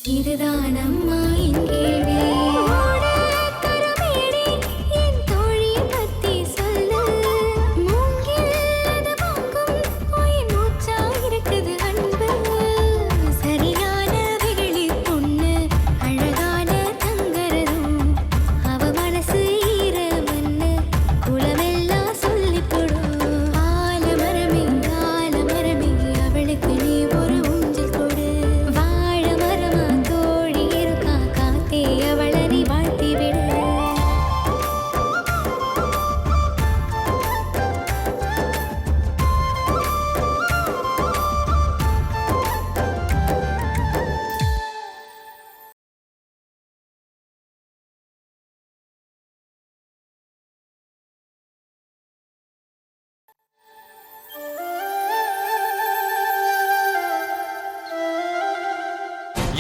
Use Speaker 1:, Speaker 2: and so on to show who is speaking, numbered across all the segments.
Speaker 1: இதுதான் அம்மா என் கேள்வி.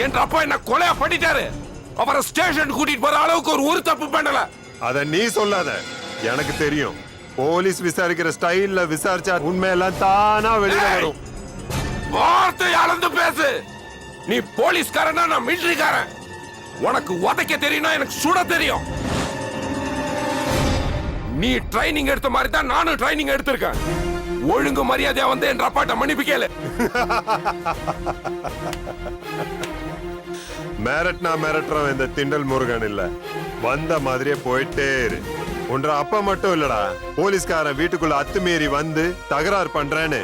Speaker 2: என்ற அப்பா என்ன கொலையா பண்ணிட்டாரு. அவரை ஸ்டேஷன் கூட்டிட்டு போற அளவுக்கு ஒரு தப்பு பண்ணல.
Speaker 3: அத நீ சொல்லாத, எனக்கு தெரியும். போலீஸ் விசாரிக்கிற ஸ்டைல்ல விசாரிச்சா உண்மையெல்லாம் தானா வெளியில வரும்.
Speaker 2: வார்த்தை அளந்து பேசு. நீ போலீஸ்காரனா, நான் மிலிட்டரிக்காரன். உனக்கு உதைக்க தெரியும்னா எனக்கு சுட தெரியும். நீ ட்ரைனிங் எடுத்த மாதிரி தான் நானும் ட்ரைனிங் எடுத்திருக்கேன். ஒழுங்கு மரியாதையா வந்து என்ற அப்பாட்ட மன்னிப்பு கேளு.
Speaker 3: மிரட்னா மிரட்டுறவன் இந்த திண்டல் முருகன் இல்ல. வந்த மாதிரியே போயிட்டே இரு. ஒன்ற அப்பா மட்டும் இல்லடா, போலீஸ்காரன் வீட்டுக்குள்ள அத்துமீறி வந்து தகராறு பண்றேன்னு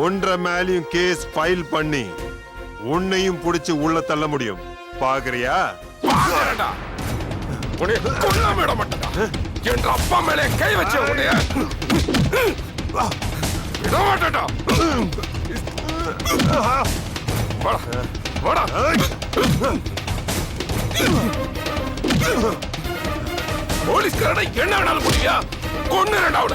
Speaker 3: ஒன்ற மேலையும் கேஸ் ஃபைல் பண்ணி உன்னையும் புடிச்சு உள்ள தள்ள முடியும். பாக்குறியா?
Speaker 2: பாக்குறடா. உன்னை கொல்லாம விட மாட்டேன். என்ற அப்பா மேலே கை வச்ச உன்னைய விட மாட்டேன்டா. வாடா வாடா. போலீஸ்காரனை என்ன வேணாலும் முடியா கொண்டு ரெண்டாவோட.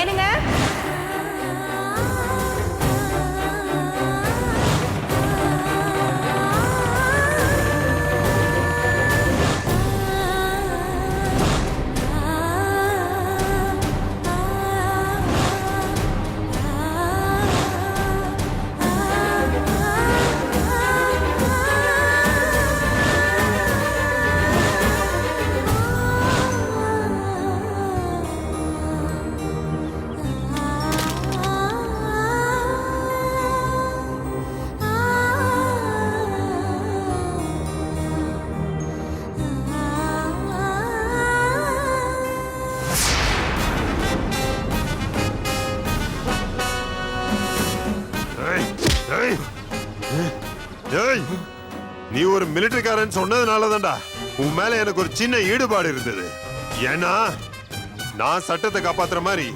Speaker 4: ஏனுங்க?
Speaker 3: நீ ஒரு மிலிட்டரிக்காரன் சொன்னதுனாலதான்டா உன் மேல எனக்கு ஒரு சின்ன ஈடுபாடு இருந்தது. ஏன்னா நான் சட்டத்தை காப்பாத்துற மாதிரி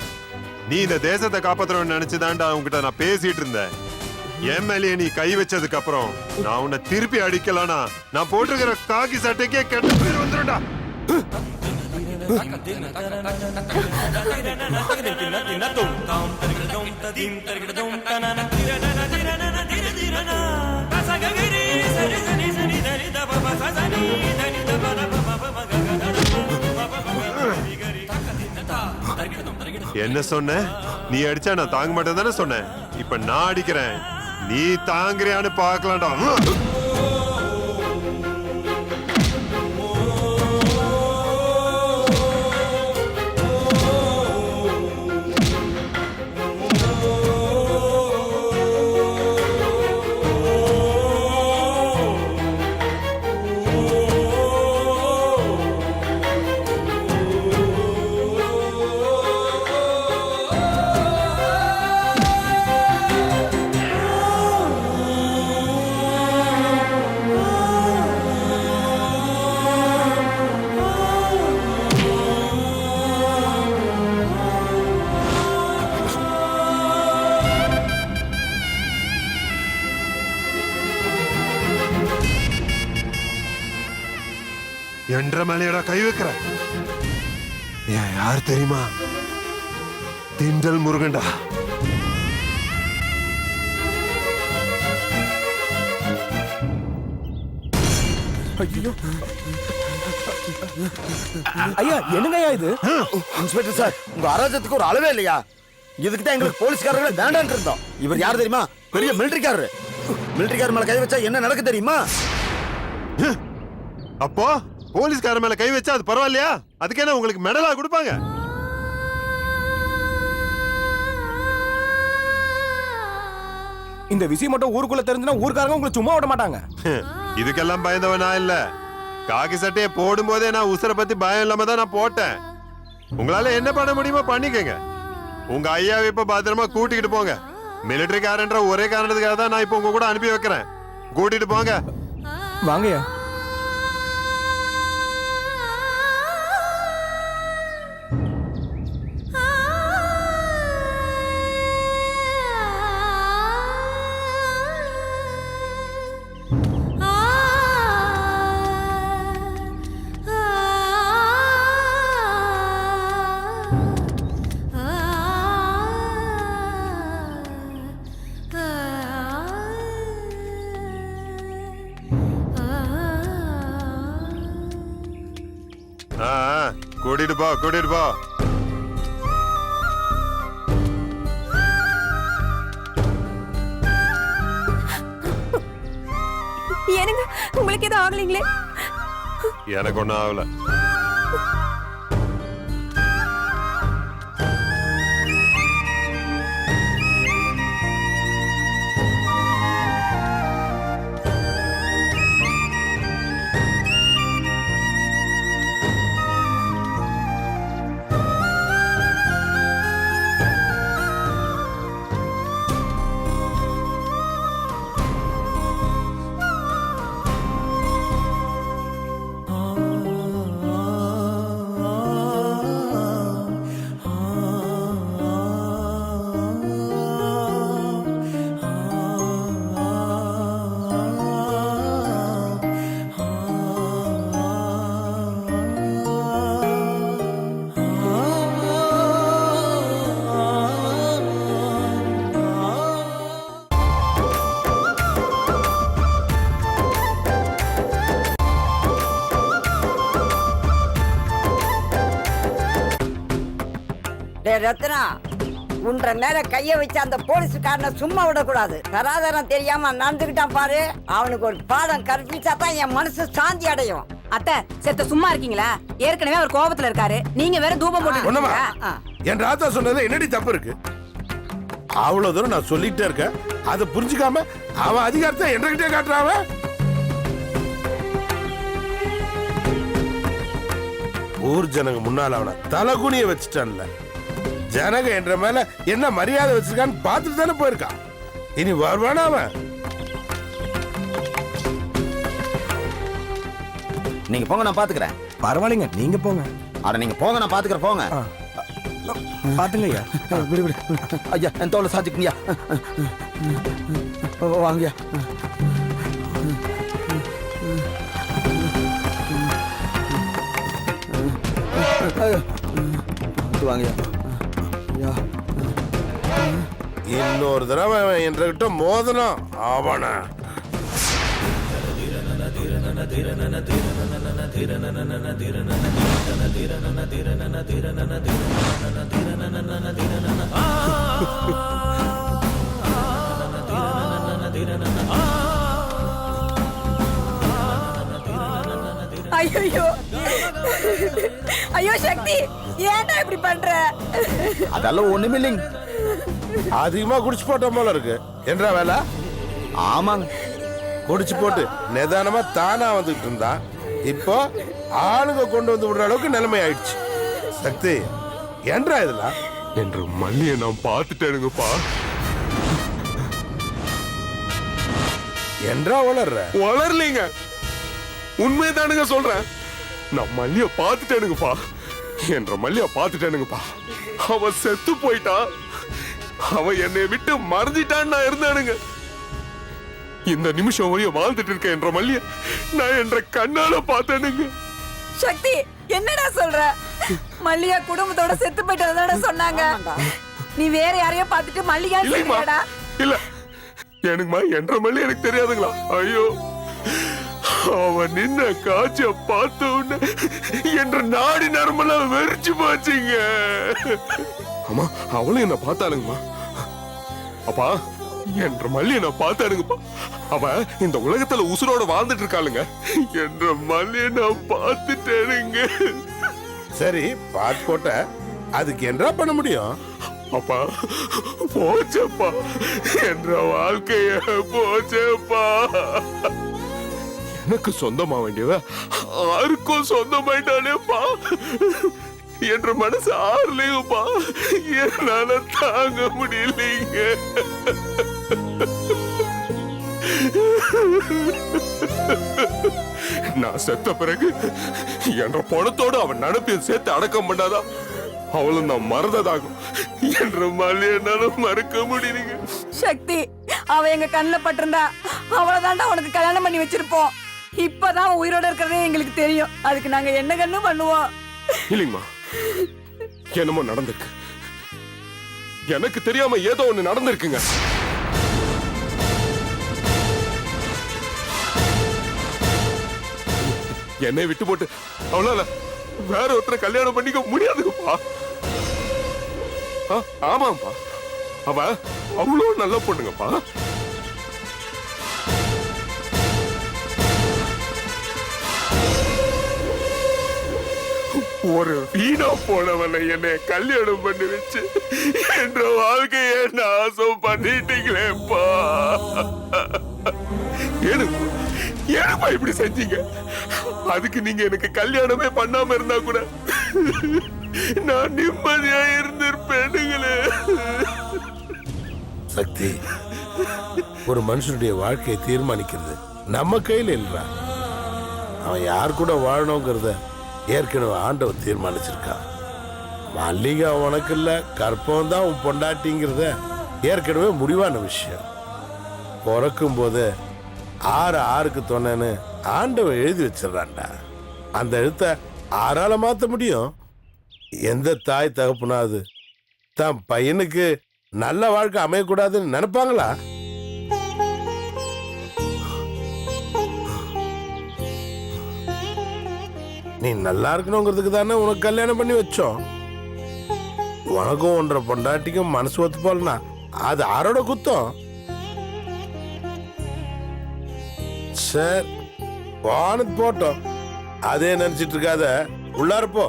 Speaker 3: நீ இந்த தேசத்தை காப்பாத்துறவன்னு நினைச்சுதான்டா உன்கிட்ட நான் பேசிட்டு இருந்தேன். என் மேலேயே நீ கை வச்சதுக்கு அப்புறம் நான் உன்னை திருப்பி அடிக்கலானா நான் போட்டிருக்கிற காக்கி சட்டைக்கே கெட்ட பேர் வந்துடும்டா. என்ன சொன்ன? நீ அடிச்சா நான் தாங்க மாட்டேன் தானே சொன்னேன். இப்ப நான் அடிக்கிறேன், நீ தாங்குறியான்னு பார்க்கலாம்டா. என்ற மேலையடா கை வைக்கிற? யார் தெரியுமா? திண்டல் முருகன்டா.
Speaker 5: ஐயோ ஐயா என்னங்கய்யா இது?
Speaker 6: இன்ஸ்பெக்டர் சார், உங்க அராஜகத்துக்கு ஒரு அளவே இல்லையா? இதுக்கு தான் எங்களுக்கு போலீஸ்காரர்களை வேண்டான்னு இருந்தோம். இவர் யார் தெரியுமா? பெரிய மிலிட்டரிக்காரரு. மிலிட்டரிக்காரர் மேல கை வச்சா என்ன நடக்கு தெரியுமா?
Speaker 3: அப்போ போலீஸ்கார மேல கை வச்சா அது பரவாயில்லையா? அதுக்கு என்ன உங்களுக்கு மெடலா கொடுப்பாங்க?
Speaker 5: இந்த விஷயம் மட்டும் ஊருக்குள்ள தெரிஞ்சுனா ஊர்க்காரங்க உங்களை சும்மா விட மாட்டாங்க.
Speaker 3: இதுக்கெல்லாம் பயந்தவன் நான் இல்ல. காக்கி சட்டையை போடும் போதே நான் உசுரை பத்தி பயம் இல்லாம தான் நான் போட்டேன். உங்களால என்ன பண்ண முடியுமோ பண்ணிக்கங்க. உங்க ஐயாவை இப்ப பத்திரமா கூட்டிக்கிட்டு போங்க. மிலிட்டரிக்காரன்ற ஒரே காரணத்துக்காக தான் நான் இப்ப உங்க கூட அனுப்பி வைக்கிறேன். கூட்டிட்டு போங்க.
Speaker 5: வாங்கய்யா.
Speaker 3: கூட்டிட்டு போ, கூட்டிட்டு போ.
Speaker 4: ஏனுங்க, உங்களுக்கு எதுவும் ஆகலைங்களே?
Speaker 3: எனக்கு ஒண்ணும் ஆகல.
Speaker 7: ரத்னா, உன்ற மேல கைய வச்சு அந்த போலீஸ்காரனை சும்மா விடக்கூடாது. தராதரம் தெரியாம நடந்துகிட்டான் பாரு, அவனுக்கு ஒரு பாடம் கற்பிச்சா தான் என் மனசு சாந்தி அடையும்.
Speaker 4: அத்தை, செத்த சும்மா இருக்கீங்களா? ஏற்கனவே அவர் கோபத்துல இருக்காரு, நீங்க வேற தூபம் போட்டு.
Speaker 2: என் ராத்தா சொன்னது என்னடி தப்பு இருக்கு? அவ்வளவு தூரம் நான் சொல்லிட்டே இருக்கேன், அதை புரிஞ்சுக்காம அவன் அதிகாரத்தை என்கிட்டே காட்டுறான். ஊர் ஜனங்க முன்னால அவனை தலகுனிய வச்சுட்டான்ல. ஜனங்க என்ற மேல என்ன மரியாதை வச்சிருக்கான்னு பார்த்துட்டு தானே போயிருக்கான். இனி வருவானா அவன்?
Speaker 6: நீங்க போங்க, நான் பாத்துக்கிறேன்.
Speaker 5: பரவாயில்லைங்க, நீங்க போங்க.
Speaker 6: அட நீங்க போங்க, நான் பாத்துக்கிறேன். போங்க.
Speaker 5: பாத்துங்க ஐயா.
Speaker 6: விடு விடு. ஐயா, என் தோலை சாச்சிக்கங்கய்யா. வாங்கய்யா. வாங்கய்யா.
Speaker 2: இன்னொரு தடவை அவன் என்கிட்ட மோதனம் அவன.
Speaker 4: ஐயோ ஐயோ சக்தி, ஏன்டா இப்படி பண்ற?
Speaker 6: அதெல்லாம் ஒண்ணுமே இல்லைங்க.
Speaker 2: அதிகமா குடிச்சு போட்ட போல இருக்கு. என்றா வேலை?
Speaker 6: ஆமாங்க,
Speaker 2: குடிச்சு போட்டு நிதானமா தானா வந்துட்டு இருந்தா இப்போ ஆளுங்க கொண்டு வந்து விடுற அளவுக்கு நிலைமை ஆயிடுச்சு. சக்தி, என்றா இதெல்லாம்?
Speaker 3: என்று மல்லியை நான் பார்த்துட்டேனுங்கப்பா.
Speaker 2: என்றா வளரலீங்க, உண்மைதானுங்க சொல்றேன். நான் மல்லிய பார்த்துட்டேனுங்கப்பா. என்ற மல்லிய பார்த்துட்டேனுங்கப்பா. அவன் செத்து போயிட்டான். அவன் என்னை விட்டு மறந்துட்டான்னு நான் இருந்தானுங்க. இந்த நிமிஷம் வரையும் வாழ்ந்துட்டு இருக்க என்ற மல்லிய நான் என்ற கண்ணால பார்த்தேனுங்க.
Speaker 4: சக்தி, என்னடா சொல்ற? மல்லிகா குடும்பத்தோட செத்து போயிட்டதானே சொன்னாங்க. நீ வேற யாரையோ பார்த்துட்டு மல்லிகா சொல்றியாடா?
Speaker 3: இல்ல, எனக்குமா என்ற மல்லி எனக்கு தெரியாதுங்களா? ஐயோ,
Speaker 2: அவன் நின்ன காட்ச பார்த்த உடனே என்ற நாடி நரம்பெல்லாம் வெறிச்சு போச்சுங்க. அம்மா அவளும் என்ன பார்த்தாளுங்கம்மா. அப்பா என்ற மல்லி என்ன பார்த்தானுங்கப்பா. அவ இந்த உலகத்துல உசுரோட வாழ்ந்துட்டு இருக்காளுங்க. என்ற மல்லிய நான் பார்த்துட்டேனுங்க.
Speaker 8: சரி பாஸ்போர்ட்ட அதுக்கு என்ன பண்ண முடியும்?
Speaker 2: அப்பா போச்சப்பா, என்ற வாழ்க்கைய போச்சப்பா. எனக்கு சொந்தமா வேண்டியவ யாருக்கும் சொந்தமாயிட்டானேப்பா. என்ற மனசு ஆறலையும்பா. என்னால தாங்க முடியலைங்க. நான் செத்த பிறகு என்ற பணத்தோடு அவன் நடப்பையும் சேர்த்து அடக்கம் பண்ணாதான் அவளும் நான் மறந்ததாகும். என்ற மல்லி என்னால மறக்க முடியலைங்க.
Speaker 4: சக்தி அவ எங்க கண்ணுல பட்டிருந்தா அவ்வளவுதான்டா உனக்கு கல்யாணம் பண்ணி வச்சிருப்போம். இப்பதான் அவன் உயிரோட இருக்கிறதே எங்களுக்கு தெரியும். அதுக்கு நாங்க என்ன கண்ணு பண்ணுவோம்?
Speaker 2: இல்லைங்கம்மா, என்னமோ நடந்திருக்கு. எனக்கு தெரியாம ஏதோ ஒண்ணு நடந்திருக்குங்க. என்னை விட்டு போட்டு அவளால வேற ஒருத்தரை கல்யாணம் பண்ணிக்க முடியாதுப்பா. ஆமாப்பா, அவ அவ்வளோ நல்ல பொண்ணுங்கப்பா. ஒரு வீணா போனவனை என்னை கல்யாணம் பண்ணி வச்சு என்ற வாழ்க்கையை நாசம் பண்ணிட்டீங்களேப்பா. ஏனுப்பா இப்படி செஞ்சீங்க? அதுக்கு நீங்க எனக்கு கல்யாணமே பண்ணாம இருந்தா கூட நான் நிம்மதியா இருந்திருப்பேனுங்களே.
Speaker 8: சக்தி, ஒரு மனுஷனுடைய வாழ்க்கையை தீர்மானிக்கிறது நம்ம கையில் இல்ல. அவன் யார் கூட வாழணுங்கிறத ஏற்கனவே ஆண்டவன் தீர்மானிச்சிருக்கான். மல்லிகா உனக்கு இல்ல, கற்பம் தான் உன் பொண்டாட்டிங்கிறத ஏற்கனவே முடிவான விஷயம். பிறக்கும் போது 6 தொன்னன்னு ஆண்டவன் எழுதி வச்சிடறான்டா. அந்த எழுத்தை 6ஆல மாத்த முடியும்? எந்த தாய் தகப்புனாது தன் பையனுக்கு நல்ல வாழ்க்கை அமையக்கூடாதுன்னு நினைப்பாங்களா? நீ நல்லா இருக்கணுங்கிறதுக்கு தானே உனக்கு கல்யாணம் பண்ணி வச்சோம். உனக்கும் ஒன்ற பொண்டாட்டிக்கும் மனசு ஒத்து போலனா அது யாரோட குத்தம்? சரி வானது போட்டோம், அதே நினைச்சிட்டு இருக்காத, உள்ளார போ.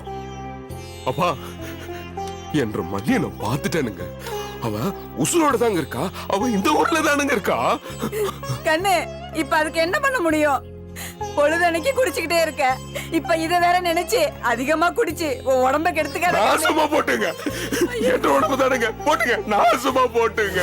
Speaker 2: அப்பா என்ற மல்லியை நான் பார்த்துட்டேனுங்க. அவ உசுரோட தாங்க இருக்கா. அவ இந்த ஊர்ல தானுங்க இருக்கா.
Speaker 4: கண்ணு இப்ப அதுக்கு என்ன பண்ண முடியும்? பொழுதனைக்கு குடிச்சுக்கிட்டே இருக்க. இப்ப இத வேற நினைச்சு அதிகமா குடிச்சு உன் உடம்ப கெடுத்துக்காத.
Speaker 2: நாசமா போட்டுங்க. என்ற உடம்பு தானுங்க போட்டுங்க. நாசமா போட்டுங்க.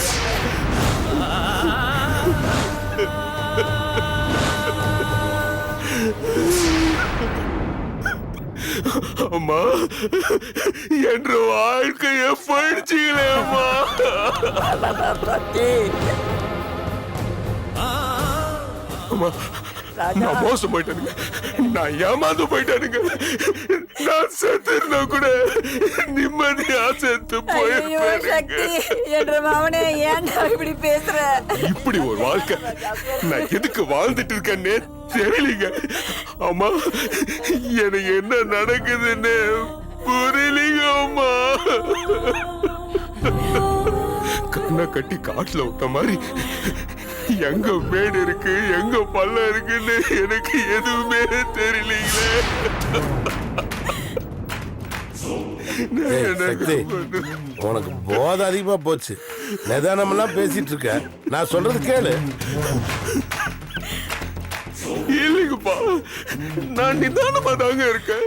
Speaker 2: அம்மா என்ற வாழ்க்கைய போயிடுச்சுங்களே அம்மா. அம்மா நான் மோசம் போயிட்டேனுங்க. நான் ஏமாந்து போயிட்டேனுங்க. நான் செத்து இருந்தா கூட நிம்மதியா செத்து
Speaker 4: ஐயோ சக்தி,
Speaker 2: போயிருப்பேன்.
Speaker 4: என்ற மாவனே ஏன்டா இப்படி பேசுற?
Speaker 2: இப்படி ஒரு வாழ்க்கை நான் எதுக்கு வாழ்ந்துட்டு இருக்கேன்னே தெரியலீங்க. அம்மா எனக்கு என்ன நடக்குதுன்னு புரியலீங்க அம்மா. கண்ணை கட்டி காட்டுல விட்ட மாதிரி எங்க மேடு இருக்கு எங்க பள்ளம் இருக்குன்னு எனக்கு எதுவுமே தெரியலீங்களே.
Speaker 8: சக்தி, உனக்கு போதை அதிகமா போச்சு. நிதானமெல்லாம் பேசிட்டு இருக்க. நான் சொல்றது கேளு.
Speaker 2: இல்லைங்கப்பா, நான் நிதானமா தாங்க இருக்கேன்.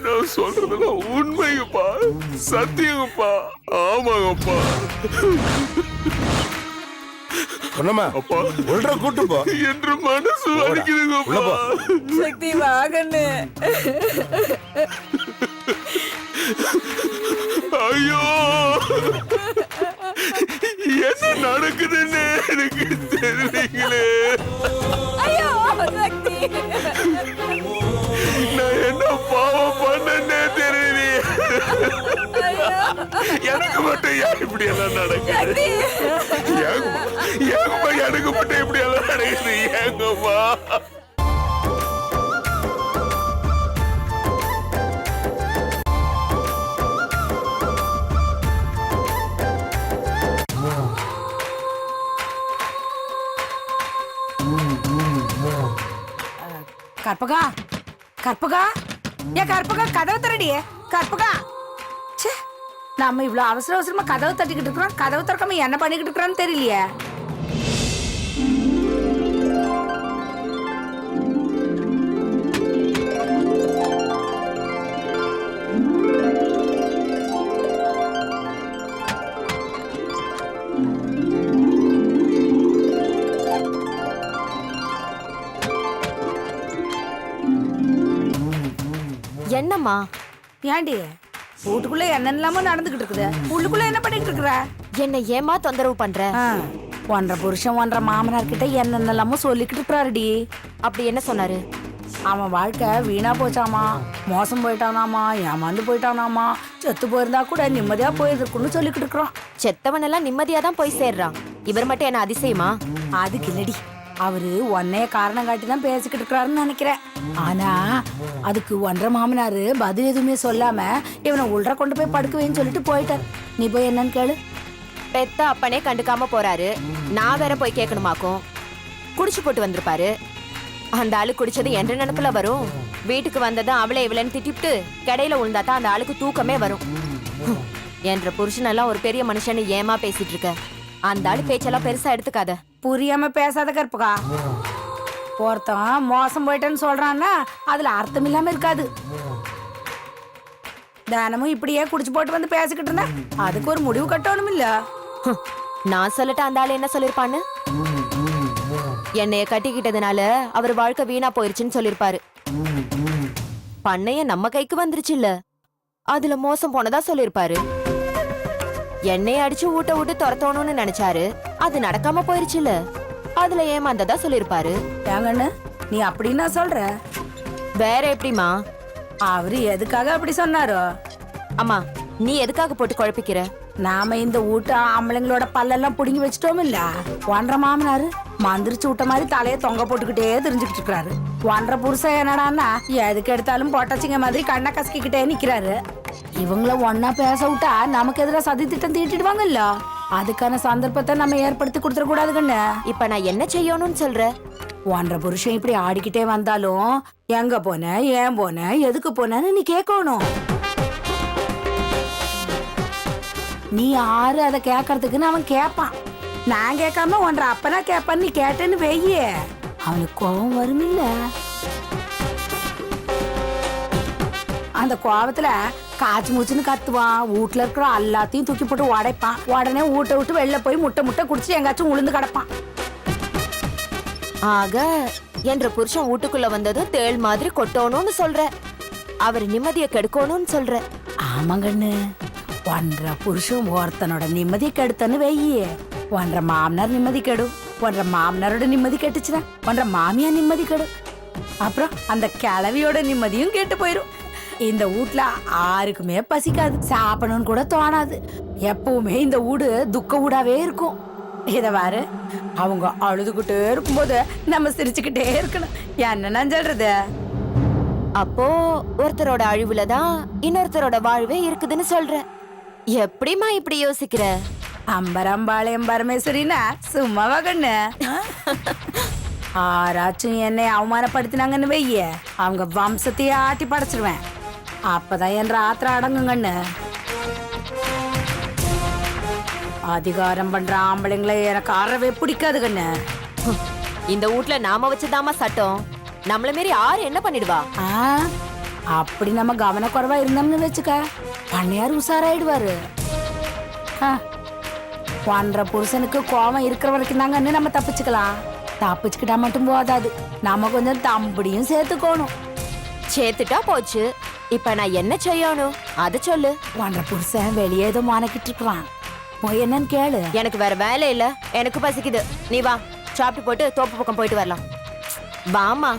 Speaker 2: நான் சொல்றதெல்லாம் உண்மைங்கப்பா, சத்தியங்கப்பா. ஆமாங்கப்பா.
Speaker 8: சொன்னமா
Speaker 2: அப்பா
Speaker 8: உள்ள கூட்டு போ.
Speaker 2: என்று மனசு வலிக்குதுங்கப்பா.
Speaker 4: சக்தி வாகன்னு.
Speaker 2: ஐயோ என்ன நடக்குதுன்னு எனக்கு தெரியலீங்களே.
Speaker 4: ஐயோ சக்தி,
Speaker 2: நான் என்ன பாவம் பண்ணனே தெரியலையே. எனக்கு மட்டும் ஏன் இப்படி எல்லாம் நடக்குது?
Speaker 4: சக்தி.
Speaker 2: ஏங்கம்மா எனக்கு மட்டும் இப்படி எல்லாம் நடக்குது? ஏங்கம்மா
Speaker 4: கற்பகா கற்பகா ஏன் கற்பகா கதவை திறடி கற்பகா ச்சே நம்ம இவ்வளவு அவசர அவசரமா கதவை தட்டிக்கிட்டு இருக்கிறோம் கதவை திறக்காம என்ன பண்ணிக்கிட்டு இருக்கிறோன்னு தெரியலையே
Speaker 9: என்னம்மா?
Speaker 4: ஏண்டி வீட்டுக்குள்ள என்னெல்லாமோ நடந்துகிட்டு இருக்குது உள்ளுக்குள்ள என்ன பண்ணிட்டு இருக்கிற
Speaker 9: என்ன ஏமா தொந்தரவு பண்ற?
Speaker 4: ஒன்றரை புருஷன் ஒன்றரை மாமனார் கிட்ட என்னென்னலாமோ சொல்லிக்கிட்டு இருக்கிறாருடி.
Speaker 9: அப்படி என்ன சொன்னாரு?
Speaker 4: அவன் வாழ்க்கை வீணா போச்சாமா, மோசம் போயிட்டானாமா, ஏமாந்து போயிட்டானாமா, செத்து போயிருந்தா கூட நிம்மதியா போயிருக்குன்னு சொல்லிக்கிட்டு இருக்கிறோம்.
Speaker 9: செத்தவன் எல்லாம் நிம்மதியா தான் போய் சேர்றான். இவர் மட்டும் என்ன அதிசயமா?
Speaker 4: அதுக்கு இல்லடி, அவரு ஒன்னைய காரணம் காட்டி தான் பேசிக்கிட்டு இருக்கிறாருன்னு நினைக்கிறேன். ஆனா அதுக்கு ஒன்றரை மாமனாரு பதில் எதுவுமே சொல்லாம இவனை உள்ள கொண்டு போய் படுக்குவேன்னு சொல்லிட்டு போயிட்டார். நீ போய் என்னன்னு கேளு.
Speaker 9: பெத்த அப்பனே கண்டுக்காம போறாரு, நான் வேற போய் கேட்கணுமாக்கும். குடிச்சு போட்டு வந்திருப்பாரு. அந்த ஆளு குடிச்சது என்ற நினைப்புல வரும். வீட்டுக்கு வந்ததும் அவளை இவளன்னு திட்டிவிட்டு கடையில விழுந்தாதான் அந்த ஆளுக்கு தூக்கமே வரும். என்ற புருஷன் எல்லாம் ஒரு பெரிய மனுஷன்னு ஏமா பேசிட்டு இருக்க? அந்த ஆளு பேச்செல்லாம் பெருசா எடுத்துக்காத.
Speaker 4: புரியாம பேசாத கற்பகா. ஒருத்தன் மோசம் போயிட்டேன்னு சொல்றான்னா அதுல அர்த்தம் இல்லாம இருக்காது. தினமும் இப்படியே குடிச்சு போட்டு வந்து பேசிக்கிட்டு இருந்தா அதுக்கு ஒரு முடிவு கட்டணும் இல்ல?
Speaker 9: நான் சொல்லட்ட அந்த ஆளு என்ன சொல்லிருப்பான்னு? என்னைய கட்டிக்கிட்டதுனால அவர் வாழ்க்கை வீணா போயிருச்சுன்னு சொல்லிருப்பாரு. பண்ணைய நம்ம கைக்கு வந்துருச்சு இல்ல, அதுல மோசம் போனதா சொல்லிருப்பாரு. என்னைய அடிச்சு ஊட்ட விட்டு துரத்தணும்னு நினைச்சாரு, அது நடக்காம போயிருச்சு இல்ல, அதுல ஏமாந்ததா சொல்லிருப்பாரு.
Speaker 4: ஏங்கண்ணு நீ அப்படின்னா சொல்ற?
Speaker 9: வேற எப்படிமா?
Speaker 4: அவரு எதுக்காக அப்படி சொன்னாரோ?
Speaker 9: அம்மா, நீ எதுக்காக போட்டு குழப்பிக்கிற?
Speaker 4: நாம இந்த வீட்டு ஆம்பளைங்களோட பல்லெல்லாம் புடுங்கி வச்சிட்டோம் இல்ல, ஒன்றரை மாமனாரு மந்திரிச்சு விட்ட மாதிரி தலையை தொங்க போட்டுக்கிட்டே தெரிஞ்சுக்கிட்டு இருக்கிறாரு. ஒன்றரை புருஷன் என்னடான்னா எதுக்கு எடுத்தாலும் பொட்டச்சிங்க மாதிரி கண்ணை கசக்கிக்கிட்டே நிக்கிறாரு. இவங்கள ஒன்னா பேச விட்டா நமக்கு எதிராக சதி திட்டம் தீட்டிடுவாங்கல்ல, அதுக்கான சந்தர்ப்பத்தை நம்ம ஏற்படுத்தி கொடுத்துட கூடாதுன்னு.
Speaker 9: இப்ப நான் என்ன செய்யணும்னு சொல்ற?
Speaker 4: ஒன்றரை புருஷன் இப்படி ஆடிக்கிட்டே வந்தாலும் எங்க போன, ஏன் போன, எதுக்கு போனன்னு நீ கேட்கணும். நீ யாரு அதை கேட்கறதுக்குன்னு அவன் கேட்பான். நான் கேட்காம ஒன்றரை அப்பனா கேட்பான்னு நீ கேட்டேன்னு வெய்ய, அவனுக்கு கோபம் வரும் இல்ல? அந்த கோபத்துல காய்ச்சி மூச்சுன்னு கத்துவான். வீட்டுல இருக்கிற எல்லாத்தையும் தூக்கி போட்டு உடைப்பான். உடனே வீட்டை விட்டு வெளில போய் முட்டை குடிச்சு எங்காச்சும் உளுந்து கிடப்பான்.
Speaker 9: ஆக என்ற புருஷன் வீட்டுக்குள்ள வந்ததும் தேள் மாதிரி கொட்டணும்னு சொல்ற, அவர் நிம்மதியை கெடுக்கணும்னு சொல்ற.
Speaker 4: ஆமாங்கண்ணு, ஒன்றரை புருஷன் ஒருத்தனோட நிம்மதியை கெடுத்தன்னு வெய்ய, ஒன்றரை மாமனார் நிம்மதி கெடும். ஒன்றரை மாமனாரோட நிம்மதி கெட்டுச்சுன்னா ஒன்றரை மாமியா நிம்மதி கெடும். அப்புறம் அந்த கிழவியோட நிம்மதியும் கெட்டு போயிரும். இந்த வீட்ல யாருக்குமே பசிக்காது, சாப்பிடணும்னு கூட தோணாது. எப்பவுமே இந்த வீடு துக்க வீடாவே இருக்கும். இத வாரு, அவங்க அழுதுகிட்டே இருக்கும்போது நம்ம சிரிச்சுக்கிட்டே இருக்கணும். என்ன சொல்றது?
Speaker 9: அப்போ ஒருத்தரோட அழிவுலதான் இன்னொருத்தரோட வாழ்வே இருக்குதுன்னு சொல்ற. எப்படிமா இப்படி யோசிக்கிற?
Speaker 4: அம்பரம்பாளையம் பரமேஸ்வரினா சும்மாவா கண்ணு? ஆராச்சும் என்னை அவமானப்படுத்தினாங்கன்னு வெய்ய, அவங்க வம்சத்தையே ஆட்டி படைச்சிருவேன். அப்பதான் என்ற ஆத்திரம் அடங்குங்கண்ணு. அதிகாரம் பண்ற ஆம்பளைங்களை எனக்கு அறவே பிடிக்காது கண்ணு.
Speaker 9: இந்த வீட்ல நாம வச்சதாமா சட்டம், நம்மள மாரி யாரு என்ன பண்ணிடுவா?
Speaker 4: அப்படி நம்ம கவனக்குறைவா இருந்தோம்னு வச்சுக்க, பண்ணையார் உஷாராயிடுவாரு. ஒன்றரை புருஷனுக்கு கோபம் இருக்கிற வரைக்கும் தாங்க நம்ம தப்பிச்சுக்கலாம். தப்பிச்சுக்கிட்டா மட்டும் போதாது, நம்ம கொஞ்சம் தம்படியும் சேர்த்துக்கணும்.
Speaker 9: சேர்த்துட்டா போச்சு. இப்ப நான் என்ன செய்யணும் அத சொல்லு.
Speaker 4: ஒன்றரை புருஷன் வெளியே ஏதோ மானக்கிட்டு இருக்கிறான், போய் என்னன்னு கேளு.
Speaker 9: எனக்கு வேற வேலை இல்ல, எனக்கு பசிக்குது. நீ வா, சாப்பிட்டு போட்டு தோப்பு பக்கம் போயிட்டு வரலாம். வாமா.